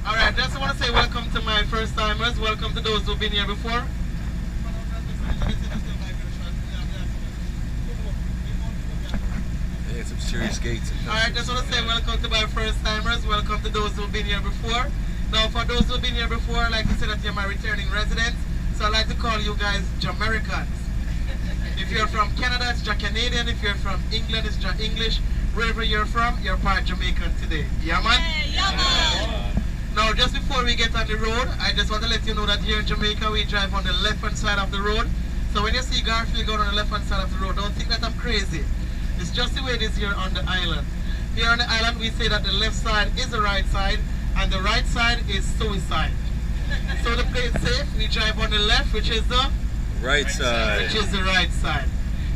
Alright, just want to say welcome to my first timers. Welcome to those who've been here before. Yeah, some serious gates. Alright, just want to say welcome to my first timers. Welcome to those who've been here before. Now, for those who've been here before, I'd like to say that you're my returning residents. So I'd like to call you guys Jamaicans. If you're from Canada, it's Canadian. If you're from England, it's English. Wherever you're from, you're part Jamaican today. Yeah, man? Yeah, man. Now, just before we get on the road, I just want to let you know that here in Jamaica, we drive on the left-hand side of the road. So when you see Garfield going on the left-hand side of the road, don't think that I'm crazy. It's just the way it is here on the island. Here on the island, we say that the left side is the right side, and the right side is suicide. So to play it safe, we drive on the left, which is the right side. Which is the right side.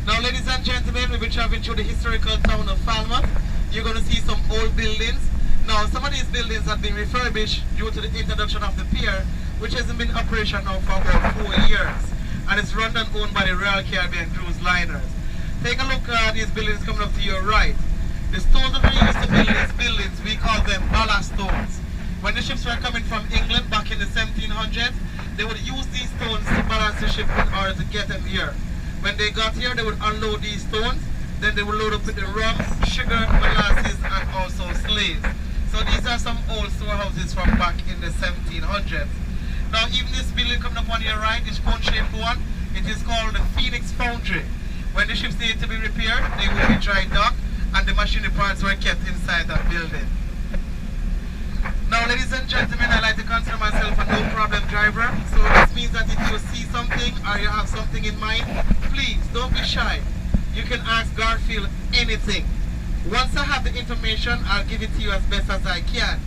Now, ladies and gentlemen, we'll be traveling through the historical town of Falmouth. You're going to see some old buildings. Now, some of these buildings have been refurbished due to the introduction of the pier, which hasn't been in operation now for about 4 years. And it's run and owned by the Royal Caribbean Cruise Liners. Take a look at these buildings coming up to your right. The stones that we used to build these buildings, we call them ballast stones. When the ships were coming from England back in the 1700s, they would use these stones to balance the ship in order to get them here. When they got here, they would unload these stones, then they would load up with the rum, sugar, molasses, and also slaves. So these are some old storehouses from back in the 1700s. Now, even this building coming up on your right, this cone-shaped one, it is called the Phoenix Foundry. When the ships needed to be repaired, they would be dry docked, and the machinery parts were kept inside that building. Now, ladies and gentlemen, I like to consider myself a no-problem driver. So this means that if you see something or you have something in mind, please don't be shy. You can ask Garfield anything. Once I have the information, I'll give it to you as best as I can.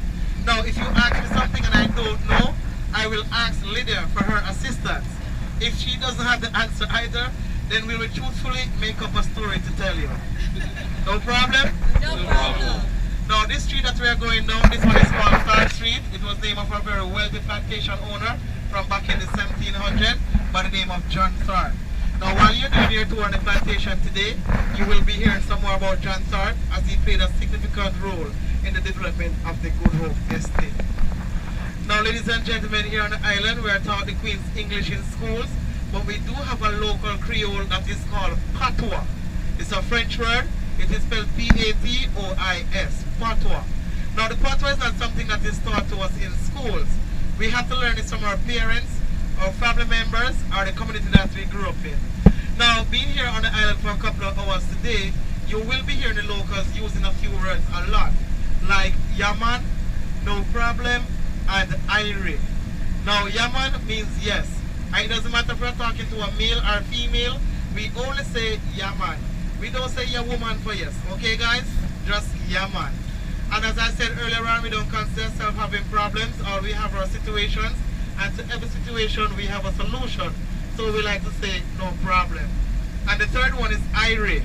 Now, if you ask me something and I don't know, I will ask Lydia for her assistance. If she doesn't have the answer either, then we will truthfully make up a story to tell you. No problem? No problem. Now, this street that we are going down, this one is called Clark Street. It was the name of a very wealthy plantation owner from back in the 1700s by the name of John Tharp. Now, while you're doing your tour on the plantation today, you will be hearing some more about John Tharp, as he played a significant role in the development of the Good Hope Estate. Now, ladies and gentlemen, here on the island, we are taught the Queen's English in schools, but we do have a local Creole that is called patois. It's a French word. It is spelled P-A-T-O-I-S, patois. Now, the patois is not something that is taught to us in schools. We have to learn this from our parents, our family members, or the community that we grew up in. Now, being here on the island for a couple of hours today, you will be hearing the locals using a few words a lot, like yaman, no problem, and Irie. Now, yaman means yes. And it doesn't matter if we're talking to a male or female, we only say yaman. We don't say ya woman for yes, okay guys? Just yaman. And as I said earlier on, we don't consider ourselves having problems, or we have our situations, and to every situation we have a solution. So we like to say no problem. And the third one is Irie.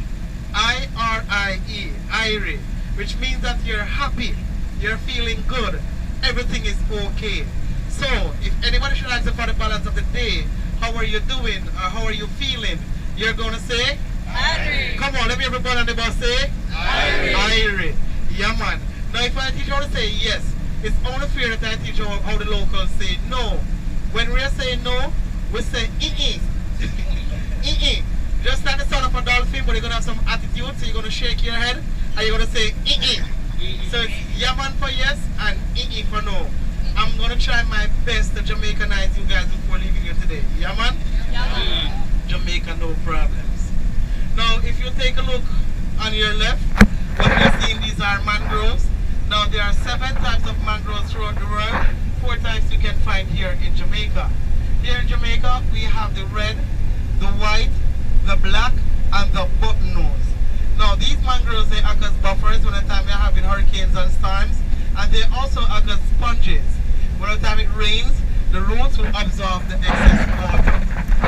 I-R-I-E, Irie, which means that you're happy, you're feeling good, everything is okay. So, if anybody should ask you for the balance of the day, how are you doing, or how are you feeling, you're going to say? Irie. Come on, let me everybody on the bus say? Irie. Irie. Yeah, man. Now, if I teach you how to say yes, it's only fair that I teach you how the locals say no. When we are saying no, we say ee. Ee. Just like the sound of a dolphin, but you're going to have some attitude, so you're going to shake your head, and you're going to say ee. So it's yaman for yes, and ee for no. I'm going to try my best to Jamaicanize you guys before leaving here today. Yaman? Yaman. Jamaica, no problems. Now, if you take a look on your left, what you're seeing, these are mangroves. Now, there are 7 types of mangroves throughout the world. 4 types you can find here in Jamaica. Here in Jamaica, we have the red, the white, the black, and the bottlenose. Now, these mangroves, they act as buffers when the time we're having hurricanes and storms, and they also act as sponges. When the time it rains, the roots will absorb the excess water.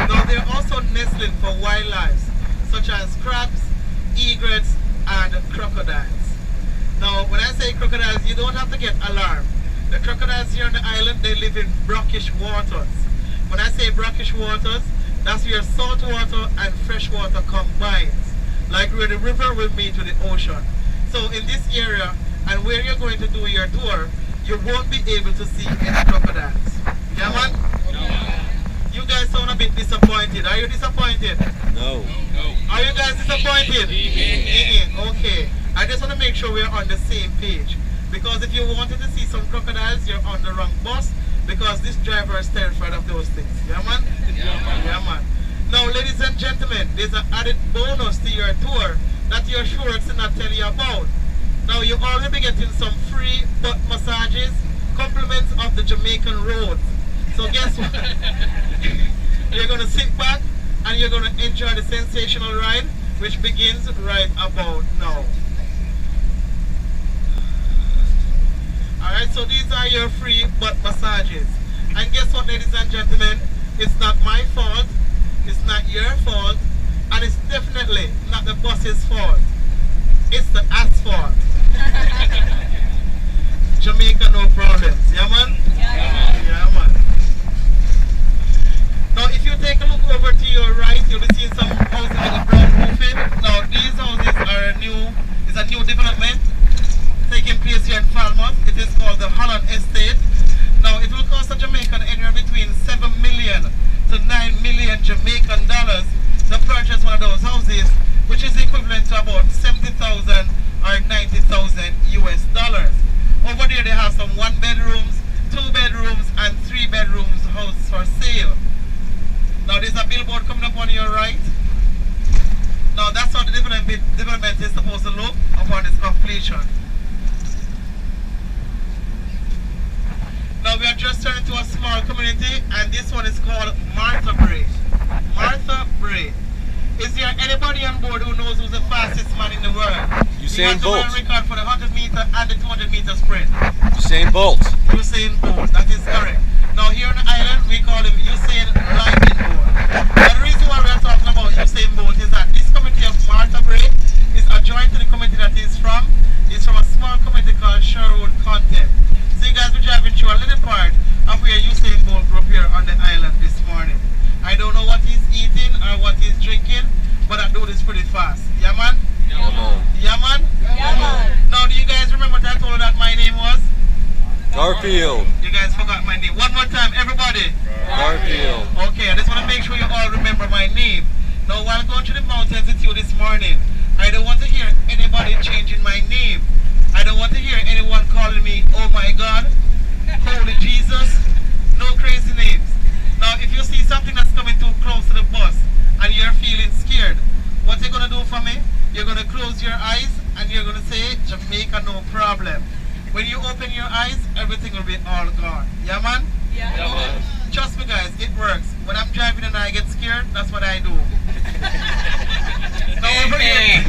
Now, they're also nestling for wildlife, such as crabs, egrets, and crocodiles. Now, when I say crocodiles, you don't have to get alarmed. The crocodiles here on the island, they live in brackish waters. When I say brackish waters, that's where salt water and fresh water combines, like where the river will meet with the ocean. So in this area, and where you're going to do your tour, you won't be able to see any crocodiles. Yeah, man? You guys sound a bit disappointed. Are you disappointed? No. Are you guys disappointed? Okay. I just want to make sure we're on the same page. Because if you wanted to see some crocodiles, you're on the wrong bus. Because this driver is terrified of those things. Yeah, man? Yeah, man. Now, ladies and gentlemen, there's an added bonus to your tour that your shorts did not tell you about. Now, you already be getting some free butt massages, compliments of the Jamaican roads. So guess what? You're going to sit back and you're going to enjoy the sensational ride, which begins right about now. Alright, so these are your free butt massages. And guess what, ladies and gentlemen? It's not my fault, it's not your fault, and it's definitely not the bus's fault. It's the asphalt. Jamaica, no problems. Yeah, man? Yeah, man. Now, if you take a look over to your right, you'll be seeing some houses with a brown roofing. Now, these houses are a new development taking place here in Falmouth. It is called the Holland Estate. Now, it will cost a Jamaican anywhere between 7 million to 9 million Jamaican dollars to purchase one of those houses, which is equivalent to about 70,000 or 90,000 US dollars. Over there, they have some 1 bedrooms, 2 bedrooms, and 3 bedrooms houses for sale. Now, there's a billboard coming up on your right. Now, that's how the development is supposed to look upon its completion. Now, we are just turning to a small community, and this one is called Martha Bray. Martha Bray. Is there anybody on board who knows who's the fastest man in the world? Usain Bolt. He has the world record for the 100 meter and the 200 meter sprint. Usain Bolt. Usain Bolt, that is correct. Now here on the island, we call him Usain Lightning Bolt. Now the reason why we are talking about Usain Bolt is that this community of Martha Bray is adjoined to the community that he's from. It's from a small community called Sherwood Content. So you guys will be driving through a little part of where Usain Bolt grew up here on the island this morning. I don't know what he's eating or what he's drinking, but that dude is pretty fast. Yeah, man? Yeah, man. Yeah, man? Yeah, man. Now, do you guys remember that I told you that my name was? Garfield. You guys forgot my name. One more time, everybody. Garfield. Okay, I just want to make sure you all remember my name. Now, while going through the mountains with you this morning, I don't want to hear anybody changing my name. I don't want to hear anyone calling me, oh my God, holy Jesus, no crazy names. Now, if you see something that's coming too close to the bus and you're feeling scared, what you're going to do for me, you're going to close your eyes and you're going to say, Jamaica, no problem. When you open your eyes, everything will be all gone. Yeah, man? Yeah, man. Trust me, guys, it works. When I'm driving and I get scared, that's what I do. Now, over here,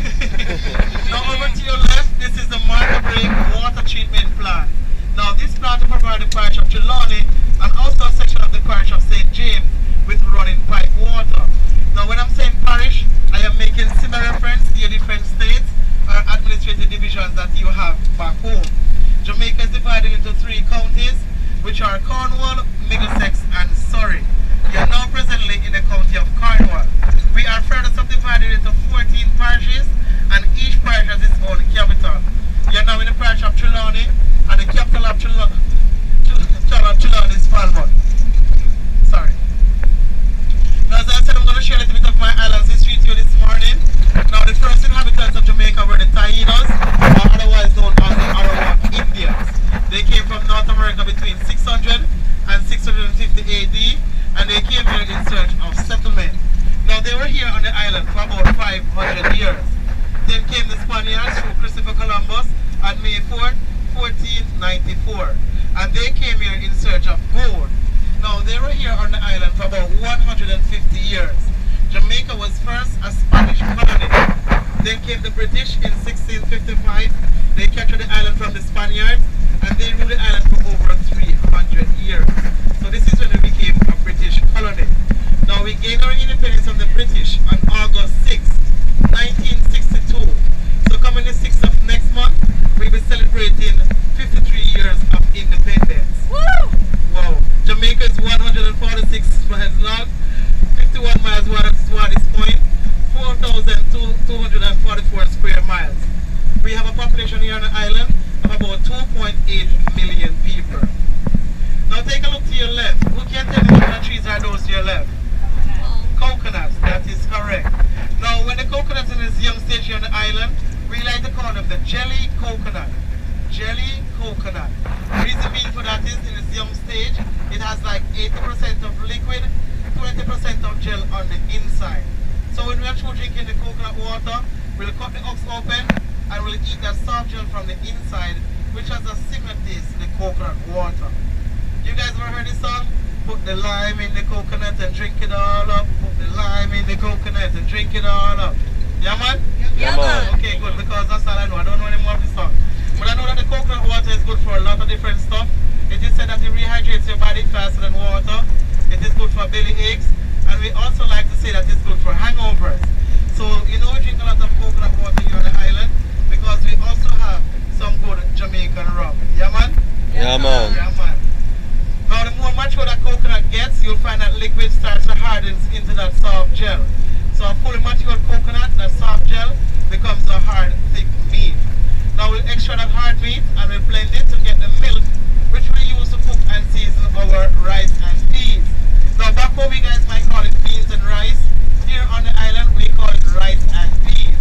now over to your left, this is the Martha Bray water treatment plant. Now, this plant will provide the parish of Trelawney and also a section of the parish of St. James with running pipe water. Now, when I'm saying parish, I am making similar reference to your different states or administrative divisions that you have back home. Jamaica is divided into 3 counties, which are Cornwall, Middlesex, and Surrey. We are now presently in the county of Cornwall. We are further subdivided into 14 parishes, and each parish has its own capital. We are now in the parish of Trelawney, and the capital of Trelawney is Falmouth. Sorry. Now, as I said, I'm going to share a little bit of my island's history to you this morning. Now, the first inhabitants of Jamaica were the Taínos, or otherwise known as the Arawak Indians. They came from North America between 600 and 650 AD, and they came here in search of settlement. Now, they were here on the island for about 500 years. Then came the Spaniards through Christopher Columbus on May 4th, 1494. And they came here in search of gold. Now, they were here on the island for about 150 years. Jamaica was first a Spanish colony. Then came the British in 1655. They captured the island from the Spaniards, and they ruled the island for over 300 years. So this is when it became a British colony. Now, we gained our independence from the British on August 6, 1962. So coming the 6th of next month, we'll be celebrating 53 years of independence. Woo! Wow. Jamaica is 146 miles long, 51 miles wide at its widest point, 4,244 square miles. We have a population here on the island of about 2.8 million people. close to your left? Coconuts, that is correct. Now, when the coconut is in its young stage here on the island, we like to call them the jelly coconut. Jelly coconut. The reason being for that is in its young stage, it has like 80% of liquid, 20% of gel on the inside. So when we are through drinking the coconut water, we'll cut the ox open and we'll eat that soft gel from the inside, which has a similar taste to the coconut water. You guys ever heard this song? Put the lime in the coconut and drink it all up. Put the lime in the coconut and drink it all up. Yeah, man? Yeah, man. Okay, good, because that's all I know. I don't know any more of the song. But I know that the coconut water is good for a lot of different stuff. It is said that it rehydrates your body faster than water. It is good for belly aches. And we also like to say that it's good for hangovers. So, you know, we drink a lot of coconut water here on the island because we also have some good Jamaican rum. Yeah, man? Yeah, man. Yeah, man. Now, the more mature that coconut gets, you'll find that liquid starts to harden into that soft gel. So, a fully matured coconut, that soft gel, becomes a hard, thick meat. Now, we'll extract that hard meat and we'll blend it to get the milk, which we use to cook and season our rice and peas. Now, back home, you guys might call it beans and rice. Here on the island, we call it rice and peas.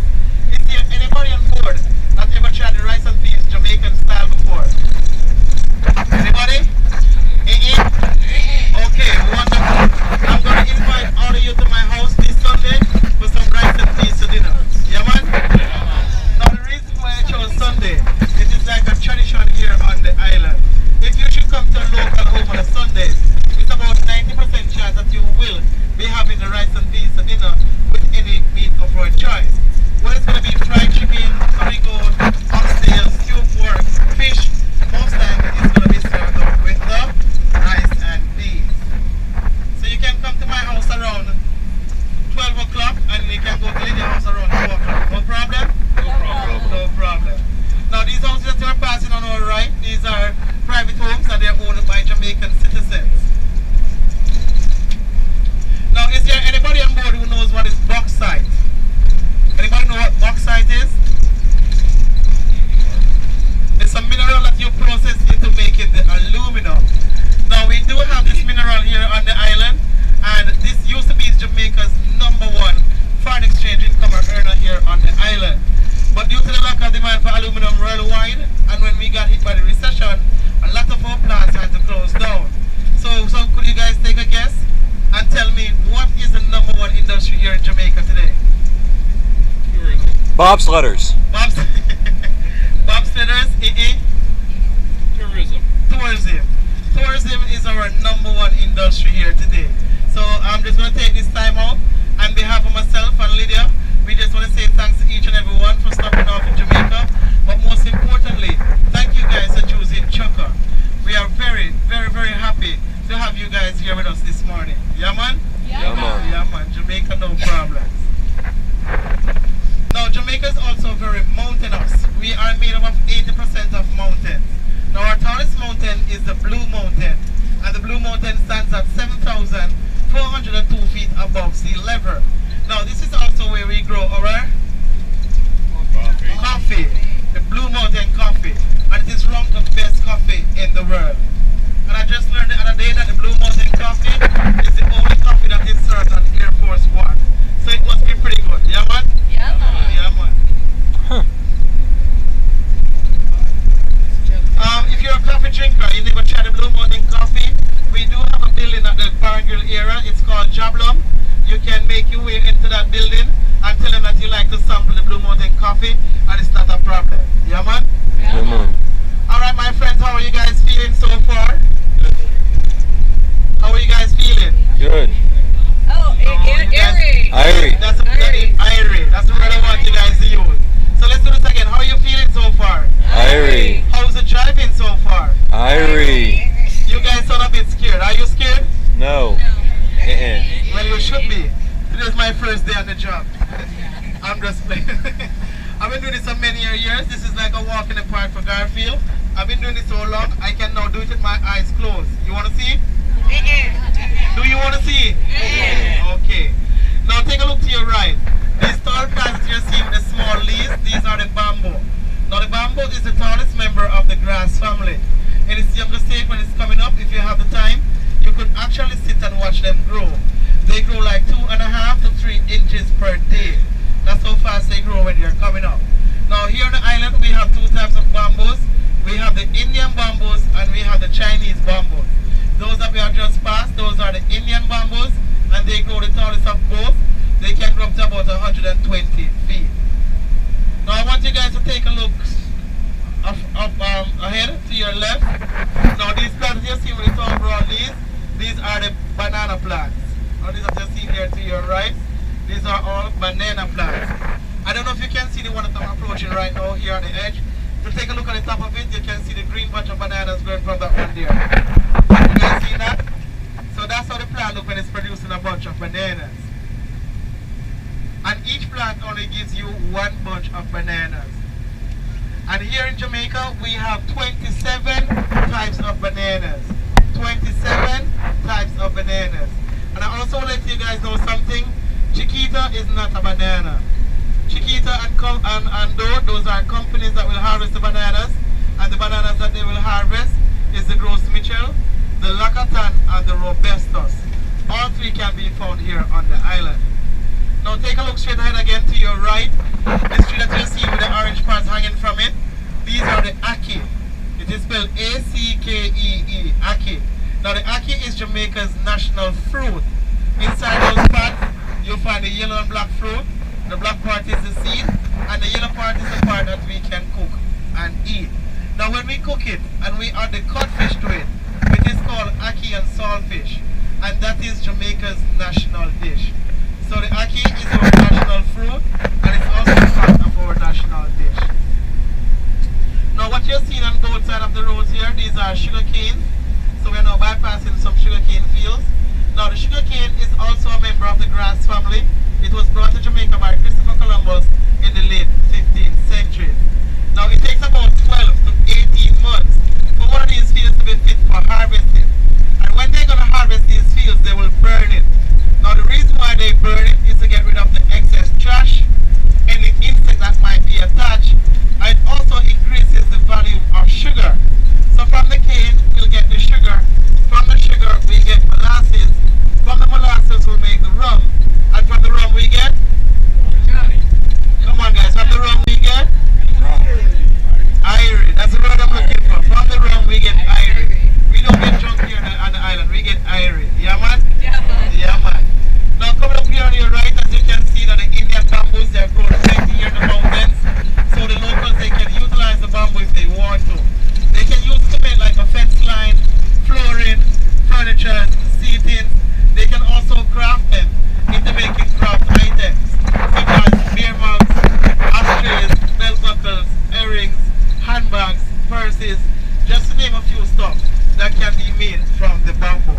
Is there anybody on board that ever tried the rice and peas Jamaican style before? Anybody? Okay, wonderful. I'm going to invite all of you to my house this Sunday for some rice and peas to dinner. Yeah, man? Now, the reason why I chose Sunday, it is like a tradition here on the island. If you should come to a local home on a Sundays, it's about 90% chance that you will be having the rice and peas to dinner with any meat of your choice. Well, it's going to be fried chicken, curry goat, oxtail, stew pork, fish. Most time it's going to be served up with the rice and peas. So you can come to my house around 12 o'clock and you can go to Lydia's house around 2 o'clock. No problem? No problem. No problem. Now these houses that you are passing on our right, these are private homes and they are owned by Jamaican citizens. Now, is there anybody on board who knows what is bauxite? Anybody know what bauxite is? It's a mineral that you process into making the aluminum. Now, we do have this mineral here on the island, and this used to be Jamaica's #1 foreign exchange income earner here on the island. But due to the lack of demand for aluminum worldwide, and when we got hit by the recession, a lot of our plants had to close down. So could you guys take a guess and tell me what is the #1 industry here in Jamaica today? Tourism. Bobsledders. Bobsledders, Tourism. Tourism. Tourism is our #1 industry here today. So I'm just going to take this time out on behalf of myself and Lydia. We just want to say thanks to each and every one for stopping off in Jamaica. But most importantly, thank you guys for choosing Chukka. We are very, very, very happy to have you guys here with us this morning. Yeah, man? Yeah, man. Yeah, man. Jamaica, no problems. Now, Jamaica is also very mountainous. We are made up of 80% of mountains. Now, our tallest mountain is the Blue Mountain. And the Blue Mountain stands at 7,402 feet above sea level. Now, this is also where we grow our coffee. The Blue Mountain coffee. And it is ranked the best coffee in the world. And I just learned the other day that the Blue Mountain coffee is the only coffee that is served on Air Force One. So it must be pretty good. Yeah, man? Yeah, man. Yeah, man. Huh. If you're a coffee drinker, you never tried the Blue Mountain coffee, we do have a building at the Barngrill area. It's called Jablum. You can make your way into that building and tell them that you like to sample the Blue Mountain coffee, and it's not a problem. Yeah, man? Yeah, man. Alright, my friends, how are you guys feeling so far? How are you guys feeling? Good. Oh, Airy. Irie. That's Irie. That's the word I want you guys to use. So let's do this again. How are you feeling so far? Irie. How's the driving so far? Irie. You guys sound a bit scared. Are you scared? No. Well, you should be. Today's my first day on the job. I'm just playing. I've been doing this for many years. This is like a walk in the park for Garfield. I've been doing this so long, I can now do it with my eyes closed. You want to see? Do you want to see? Okay. Now take a look to your right. These tall plants you're seeing with the small leaves, these are the bamboo. Now the bamboo is the tallest member of the grass family. In its younger stage when it's coming up, if you have the time, you could actually sit and watch them grow. They grow like 2.5 to 3 inches per day. That's how fast they grow when they're coming up. Now here on the island we have two types of bamboos. We have the Indian bamboos and we have the Chinese bamboos. Those that we have just passed, those are the Indian bamboos, and they grow the tallest of both. They can grow up to about 120 feet. Now I want you guys to take a look ahead to your left. Now these plants you see when it's all broad these are the banana plants. Now these are you see here to your right. These are all banana plants. I don't know if you can see the one that I'm approaching right now here on the edge. If you take a look at the top of it, you can see the green bunch of bananas growing from that one there. You guys see that? So that's how the plant looks when it's producing a bunch of bananas. And each plant only gives you one bunch of bananas. And here in Jamaica, we have 27 types of bananas. 27 types of bananas. And I also want to let you guys know something. Chiquita is not a banana. Chiquita and Dore, those are companies that will harvest the bananas. And the bananas that they will harvest is the Gros Michel, the Lacatan, and the Robustus. All three can be found here on the island. Now take a look straight ahead again to your right. This tree that you see with the orange parts hanging from it, these are the Ackee. It is spelled A-C-K-E-E, Ackee. Now the Ackee is Jamaica's national fruit. Inside those parts, you'll find the yellow and black fruit. The black part is the seed, and the yellow part is the part that we can cook and eat. Now when we cook it, and we add the codfish to it, it is called ackee and saltfish, and that is Jamaica's national dish. So the ackee is our national fruit, and it's also part of our national dish. Now what you're seeing on both sides of the roads here, these are sugar canes. So we're now bypassing some sugar cane fields. Now the sugar cane is also a member of the grass family. It was brought to Jamaica by Christopher Columbus in the late 15th century. Now it takes about 12 to 18 months for one of these fields to be fit for harvesting. And when they're going to harvest these fields, they will burn it. Now the reason why they burn it is to get rid of the excess trash, any insect that might be attached, and it also increases the value of sugar. So from the cane, we'll get the sugar. From the sugar, we get molasses. From the molasses, we'll make the rum. And from the rum, we get? Come on, guys. From the rum, we get? Irie. That's the word I'm looking for. From the rum, we get irie. We don't get drunk here on the island. We get irie. Yeah, man? Yeah, man. Yeah, man. Now, coming up here on your right, as you can see, that the Indian bamboos, they're grown plenty here in the mountains. So the locals, they can utilize the bamboo if they want to. They can use it to make like a fence line, flooring, furniture, seating. They can also craft them into making craft items such as beer mugs, ashtrays, belt buckles, earrings, handbags, purses, just to name a few stuff that can be made from the bamboo.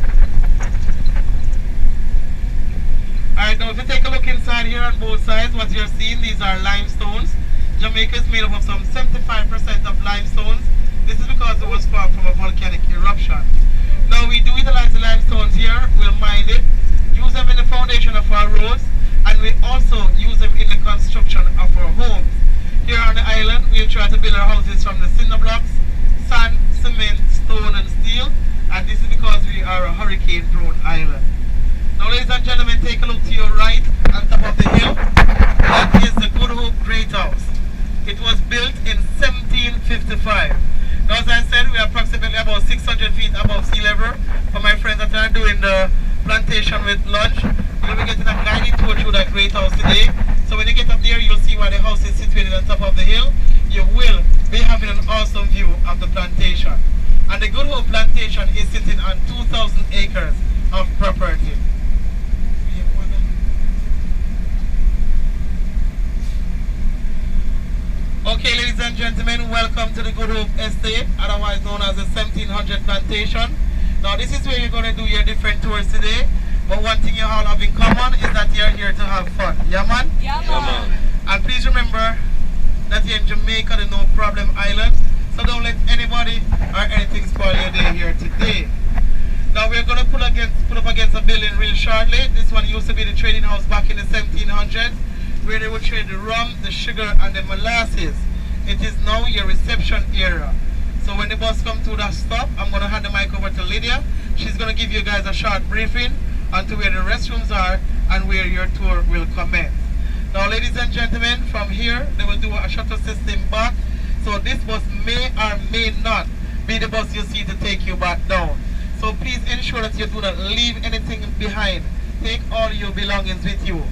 Alright, now if you take a look inside here on both sides, what you're seeing, these are limestones. Jamaica is made up of some 75% of limestones. This is because it was formed from a volcanic eruption. Now we do utilize the limestones here, we'll mine it, use them in the foundation of our roads, and we also use them in the construction of our homes. Here on the island, we'll try to build our houses from the cinder blocks, sand, cement, stone, and steel, and this is because we are a hurricane-prone island. Now ladies and gentlemen, take a look to your right, on top of the hill. That is the Good Hope Great House. It was built in 1755. Now, as I said, we are approximately about 600 feet above sea level. For my friends that are doing the plantation with lunch, you'll be getting a guided tour through that great house today. So when you get up there, you'll see where the house is situated on top of the hill. You will be having an awesome view of the plantation. And the Good Hope Plantation is sitting on 2,000 acres of property. Okay, ladies and gentlemen, welcome to the Good Hope Estate, otherwise known as the 1700 Plantation. Now, this is where you're going to do your different tours today. But one thing you all have in common is that you're here to have fun. Yeah, man? Yeah, man. And please remember that you're in Jamaica, the no problem island. So don't let anybody or anything spoil your day here today. Now, we're going to put up against a building real shortly. This one used to be the trading house back in the 1700s, where they would trade the rum, the sugar, and the molasses. It is now your reception area. So when the bus comes to that stop, I'm going to hand the mic over to Lydia. she's going to give you guys a short briefing onto where the restrooms are and where your tour will commence. Now, ladies and gentlemen, from here, they will do a shuttle system back. So this bus may or may not be the bus you see to take you back down. So please ensure that you do not leave anything behind. Take all your belongings with you.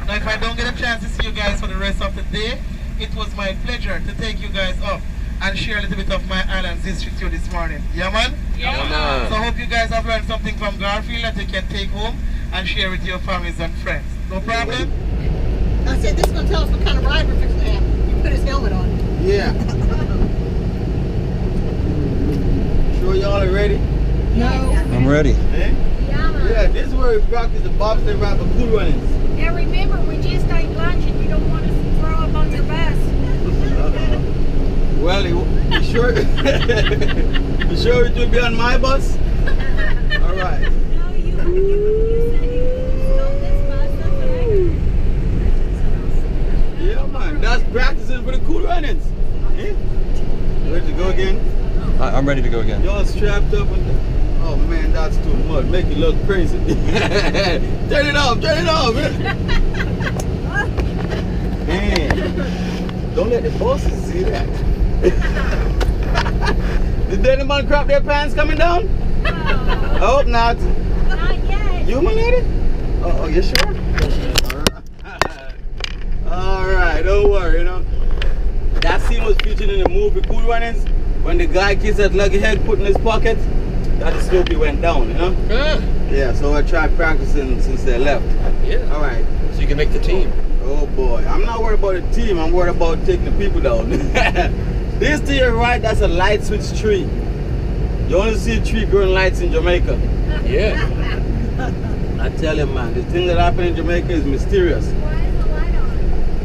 Now, if I don't get a chance to see you guys for the rest of the day, it was my pleasure to take you guys up and share a little bit of my island's history with you this morning. Yeah, man? Yeah. So I hope you guys have learned something from Garfield that you can take home and share with your families and friends. No problem? I said this is going to tell us what kind of ride we're fixing to have. You put his helmet on. Yeah. Sure y'all are ready? No. I'm ready. Eh? Yeah, this is where we practice the bobsled ride for cool runnings. And remember, we just ate lunch and you don't want us to throw up on your bus. Well, you sure? You sure it will be on my bus? All right. No, you said you stole this bus, that's right. Yeah, man. That's practicing for the cool runnings. Eh? Ready to go again? I'm ready to go again. Y'all strapped up with the... Oh man, that's too much. Make it look crazy. Turn it off, turn it off. Man, don't let the bosses see that. Did anyone crop their pants coming down? No, I hope not. not yet. You, my lady? Oh, you sure? All right, don't worry, you know. That scene was featured in the movie Cool Runnings when the guy kissed that lucky head put in his pocket. That Snoopy went down, you know? Yeah, so I tried practicing since they left. Yeah. All right. So you can make the team. Oh boy, I'm not worried about the team, I'm worried about taking the people down. This to your right, that's a light switch tree. You only see a tree growing lights in Jamaica. Yeah. I tell you, man, the thing that happened in Jamaica is mysterious.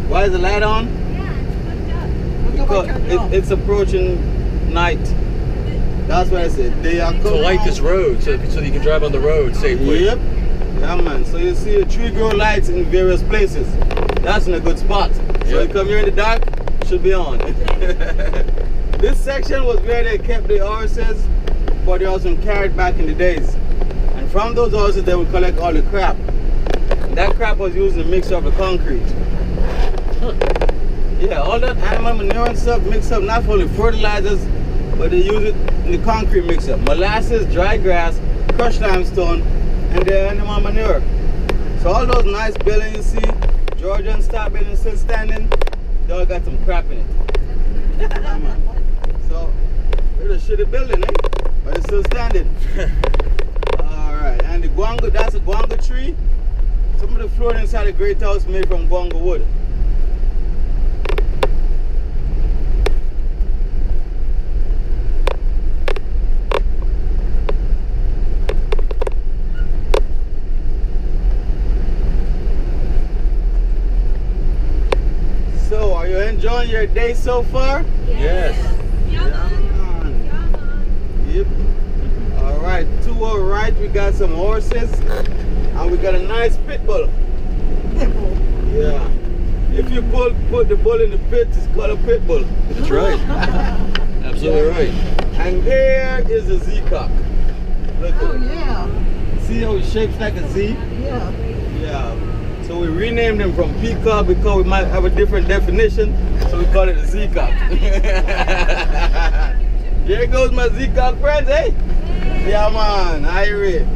Why is the light on? Why is the light on? Yeah, it's Because it's approaching night. That's what I said. They are To coming. light this road so you can drive on the road safely. Yep. Yeah, man. So you see a tree grow lights in various places. That's in a good spot. So Yep. you come here in the dark, should be on. This section was where they kept the horses, but they also carried back in the days. And from those horses, they would collect all the crap. And that crap was used in the mixture of the concrete. Yeah, all that animal manure and stuff mixed up, not only fertilizers, but they use it in the concrete mixer. Molasses, dry grass, crushed limestone, and the animal manure. So all those nice buildings you see, Georgian style buildings still standing, they all got some crap in it. Yeah, man. So, it's a shitty building, eh? But it's still standing. Alright, and the guango, that's a guango tree. Some of the flooring inside the great house made from guango wood. So, are you enjoying your day so far? Yes. Yeah, man. Yep. All right, to our right, we got some horses, and we got a nice pit bull. Yeah. If you put the bull in the pit, it's called a pit bull. That's right. Absolutely right. And there is a Z-cock. Look Oh, at it. yeah. See how it shapes like a Z? Yeah. Yeah. So we renamed him from peacock because we might have a different definition, so we call it a Z-cock. There goes my Z-cock friends, eh? Yeah, man, Irie.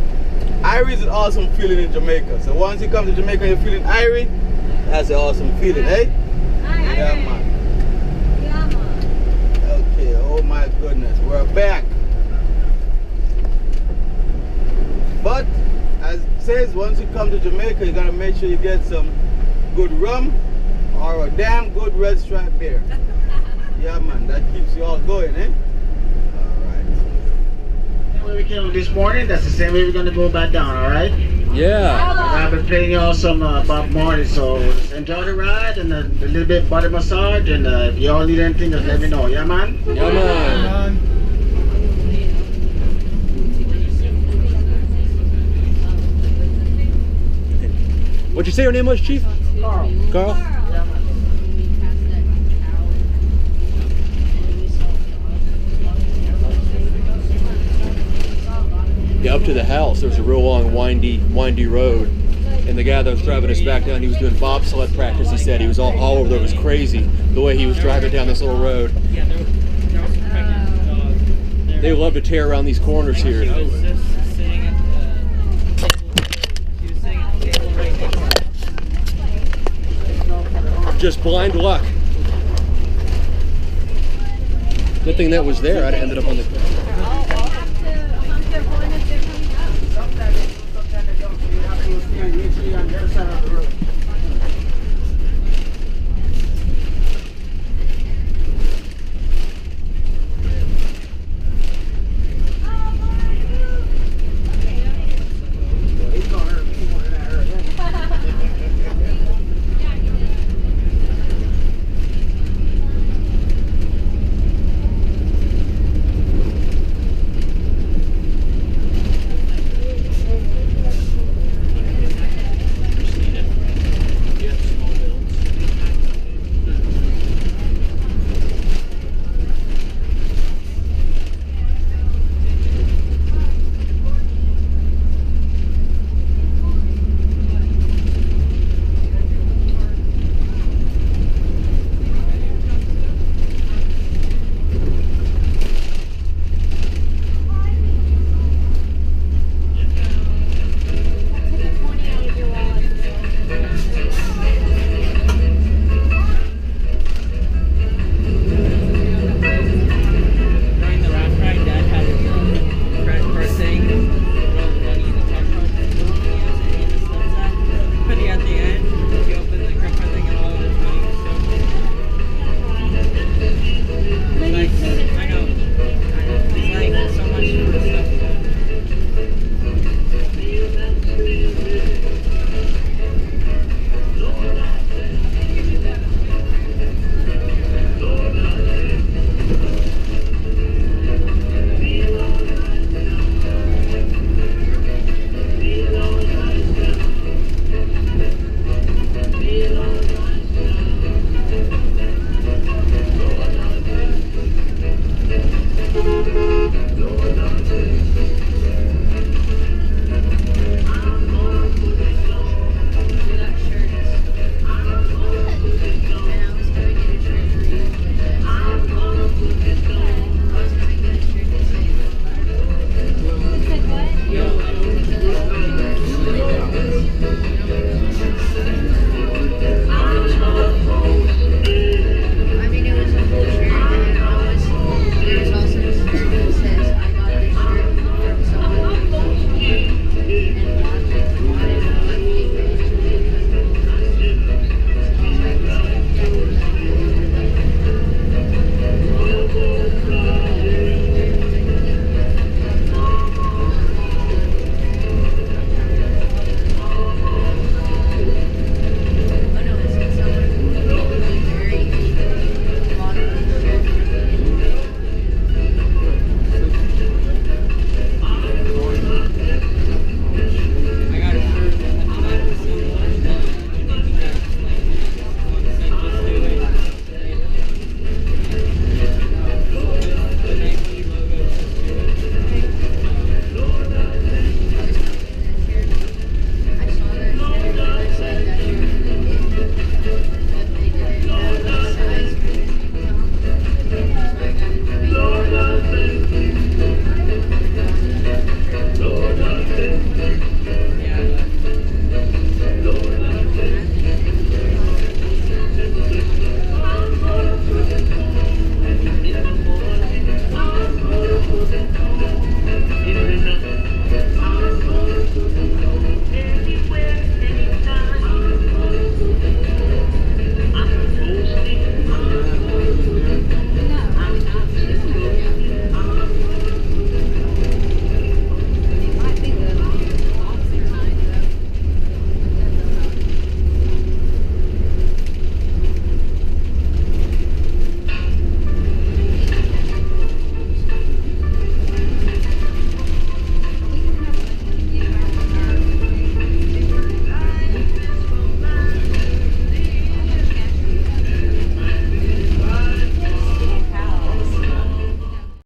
Irie is an awesome feeling in Jamaica. So once you come to Jamaica and you're feeling Irie, that's an awesome feeling, eh? Yeah, man. Okay, oh my goodness, we're back. But as it says, once you come to Jamaica, you gotta make sure you get some good rum or a damn good red stripe beer. Yeah, man, that keeps you all going, eh? Alright. The way we came this morning, that's the same way we're gonna go back down, alright? Yeah. I've been playing y'all some Bob Marley, so just enjoy the ride and a little bit body massage, and if y'all need anything, just let me know, yeah, man? Yeah, man. What'd you say your name was, Chief? Carl. Carl? Yeah, up to the house. There was a real long, windy road. And the guy that was driving us back down, he was doing bobsled practice. He said he was all over there. It was crazy the way he was driving down this little road. Yeah, there was some pregnant there. They love to tear around these corners here. She was just sitting at the table. She was sitting at the table right next to Just blind luck. Good thing that was there. I'd have ended up on the.